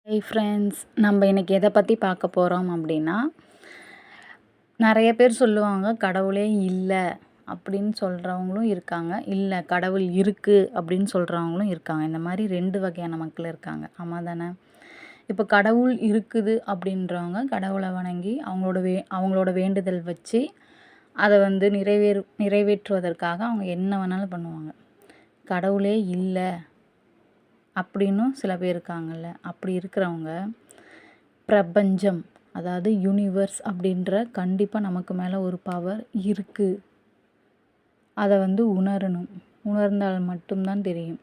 Hi friends, நம்ம இன்றைக்கி எதை பற்றி பார்க்க போகிறோம் அப்படின்னா, நிறைய பேர் சொல்லுவாங்க கடவுளே இல்லை அப்படின்னு சொல்கிறவங்களும் இருக்காங்க. இல்லை கடவுள் இருக்குது அப்படின்னு சொல்கிறவங்களும் இருக்காங்க. இந்த மாதிரி 2 வகையான மக்கள் இருக்காங்க. ஆமாம் தானே? இப்போ கடவுள் இருக்குது அப்படின்றவங்க கடவுளை வணங்கி அவங்களோட வேண்டுதல் வச்சு அதை வந்து நிறைவேற்றுவதற்காக அவங்க என்ன வேணாலும் பண்ணுவாங்க. கடவுளே இல்லை அப்படின்னும் சில பேர் இருக்காங்கல்ல. அப்படி இருக்கிறவங்க பிரபஞ்சம், அதாவது யூனிவர்ஸ் அப்படின்ற கண்டிப்பாக நமக்கு மேலே ஒரு பவர் இருக்குது. அதை வந்து உணரணும். உணர்ந்தால் மட்டும்தான் தெரியும்.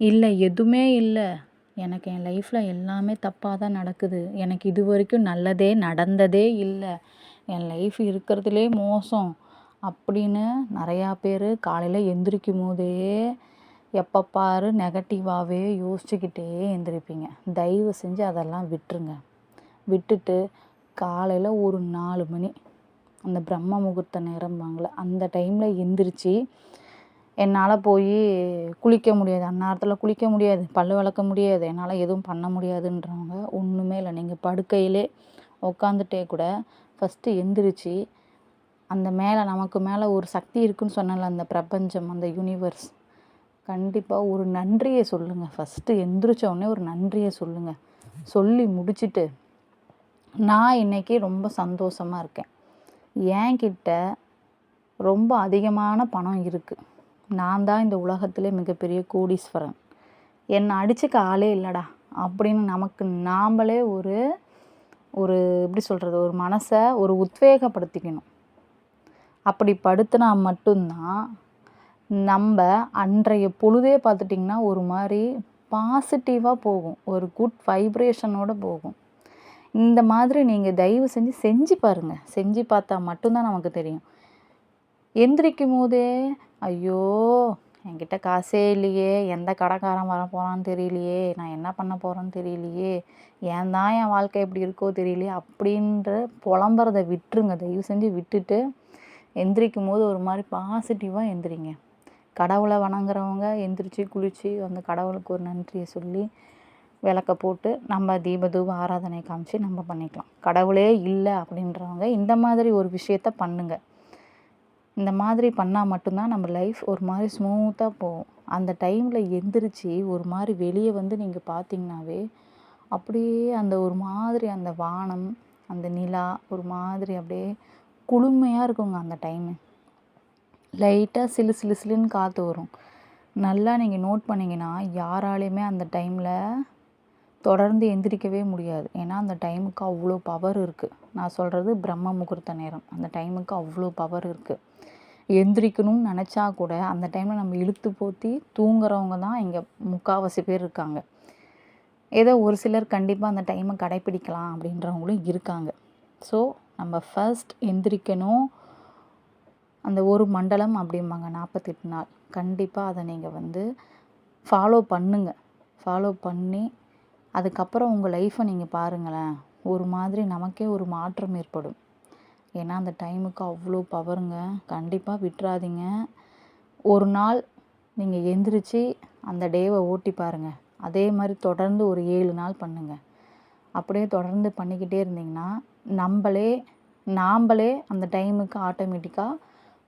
இல்லை எதுவுமே இல்லை, எனக்கு என் லைஃப்பில் எல்லாமே தப்பாக தான் நடக்குது, எனக்கு இது வரைக்கும் நல்லதே நடந்ததே இல்லை, என் லைஃப் இருக்கிறதுலே மோசம் அப்படின்னு நிறையா பேர் காலையில் எந்திரிக்கும் போதே எப்போ பாரு நெகட்டிவாகவே யோசிச்சுக்கிட்டே எழுந்திரிப்பீங்க. தயவு செஞ்சு அதெல்லாம் விட்டுருங்க. விட்டுட்டு காலையில் ஒரு 4 மணி, அந்த பிரம்ம முகூர்த்த நேரம்பாங்களே அந்த டைமில் எந்திரிச்சு, என்னால் போய் குளிக்க முடியாது, அந்நேரத்தில் குளிக்க முடியாது, பல் விளக்க முடியாது, என்னால் எதுவும் பண்ண முடியாதுன்றவங்க ஒன்றுமே இல்லை. நீங்கள் படுக்கையிலே உட்காந்துட்டே கூட ஃபஸ்ட்டு எந்திரிச்சு அந்த மேலே நமக்கு மேலே ஒரு சக்தி இருக்குதுன்னு சொன்னால, அந்த பிரபஞ்சம், அந்த யூனிவர்ஸ், கண்டிப்பாக ஒரு நன்றியை சொல்லுங்கள். ஃபஸ்ட்டு எந்திரிச்ச உடனே ஒரு நன்றியை சொல்லுங்கள். சொல்லி முடிச்சுட்டு, நான் இன்றைக்கி ரொம்ப சந்தோஷமாக இருக்கேன், என்கிட்ட ரொம்ப அதிகமான பணம் இருக்குது, நான் தான் இந்த உலகத்திலே மிகப்பெரிய கோடீஸ்வரன், என்னை அடிச்சுக்க ஆளே இல்லைடா அப்படின்னு நமக்கு நாம்ளே ஒரு எப்படி சொல்கிறது, ஒரு மனசை ஒரு உத்வேகப்படுத்திக்கணும். அப்படி படுத்தினா மட்டும்தான் நம்ம அன்றைய பொழுதே பார்த்துட்டிங்கன்னா ஒரு மாதிரி பாசிட்டிவாக போகும், ஒரு குட் வைப்ரேஷனோடு போகும். இந்த மாதிரி நீங்கள் தயவு செஞ்சு பாருங்கள். செஞ்சு பார்த்தா மட்டும்தான் நமக்கு தெரியும். எந்திரிக்கும் போதே ஐயோ என்கிட்ட காசே இல்லையே, எந்த கடைக்காரன் வர போகிறான்னு தெரியலையே, நான் என்ன பண்ண போகிறேன்னு தெரியலையே, ஏன் தான் என் வாழ்க்கை எப்படி இருக்கோ தெரியலையே அப்படின்ற புலம்புறதை விட்டுருங்க. தயவு செஞ்சு விட்டுட்டு எந்திரிக்கும் போது ஒரு மாதிரி பாசிட்டிவாக எந்திரிங்க. கடவுளை வணங்குறவங்க எந்திரிச்சு குளித்து அந்த கடவுளுக்கு ஒரு நன்றியை சொல்லி விளக்க போட்டு நம்ம தீப ஆராதனை காமிச்சு நம்ம பண்ணிக்கலாம். கடவுளே இல்லை அப்படின்றவங்க இந்த மாதிரி ஒரு விஷயத்த பண்ணுங்கள். இந்த மாதிரி பண்ணால் மட்டும்தான் நம்ம லைஃப் ஒரு மாதிரி ஸ்மூத்தாக போகும். அந்த டைமில் எந்திரிச்சு ஒரு மாதிரி வெளியே வந்து நீங்கள் பார்த்தீங்கன்னாவே அப்படியே அந்த ஒரு மாதிரி அந்த வானம், அந்த நிலா ஒரு மாதிரி அப்படியே குளுமையாக இருக்குங்க. அந்த டைமு லைட்டாக சிலுன்னு காற்று வரும். நல்லா நீங்கள் நோட் பண்ணிங்கன்னா யாராலையுமே அந்த டைமில் தொடர்ந்து எந்திரிக்கவே முடியாது. ஏன்னா அந்த டைமுக்கு அவ்வளோ பவர் இருக்குது. நான் சொல்கிறது பிரம்ம முகூர்த்த நேரம், அந்த டைமுக்கு அவ்வளோ பவர் இருக்குது. எந்திரிக்கணும்னு நினச்சா கூட அந்த டைமில் நம்ம இழுத்து போத்தி தூங்குறவங்க தான் இங்கே முக்கால்வாசி பேர் இருக்காங்க. ஏதோ ஒரு சிலர் கண்டிப்பாக அந்த டைமை கடைப்பிடிக்கலாம் அப்படின்றவங்களும் இருக்காங்க. ஸோ நம்ம ஃபர்ஸ்ட் எந்திரிக்கணும். அந்த ஒரு மண்டலம் அப்படிம்பாங்க, 48 நாள். கண்டிப்பாக அதை நீங்கள் வந்து ஃபாலோ பண்ணுங்கள். ஃபாலோ பண்ணி அதுக்கப்புறம் உங்கள் லைஃப்பை நீங்கள் பாருங்களேன், ஒரு மாதிரி நமக்கே ஒரு மாற்றம் ஏற்படும். ஏன்னா அந்த டைமுக்கு அவ்வளோ பவருங்க. கண்டிப்பாக விட்டுறாதீங்க. ஒரு நாள் நீங்கள் எந்திரிச்சு அந்த டேவை ஓட்டி பாருங்கள். அதே மாதிரி தொடர்ந்து ஒரு 7 நாள் பண்ணுங்கள். அப்படியே தொடர்ந்து பண்ணிக்கிட்டே இருந்தீங்கன்னா நாம்பளே அந்த டைமுக்கு ஆட்டோமேட்டிக்காக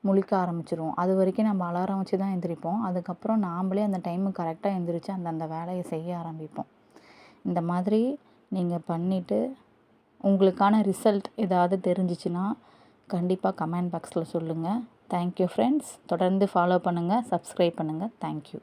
முழிக்க ஆரம்பிச்சிருவோம். அது வரைக்கும் நம்ம அலாரம் வச்சு தான் எந்திரிப்போம். அதுக்கப்புறம் நாம்ளே அந்த டைமுக்கு கரெக்டாக எந்திரிச்சு அந்த வேலையை செய்ய ஆரம்பிப்போம். இந்த மாதிரி நீங்கள் பண்ணிவிட்டு உங்களுக்கான ரிசல்ட் ஏதாவது தெரிஞ்சிச்சுன்னா கண்டிப்பாக கமெண்ட் பாக்ஸில் சொல்லுங்கள். Thank you friends. தொடர்ந்து ஃபாலோ பண்ணுங்கள், சப்ஸ்கிரைப் பண்ணுங்கள். தேங்க்யூ.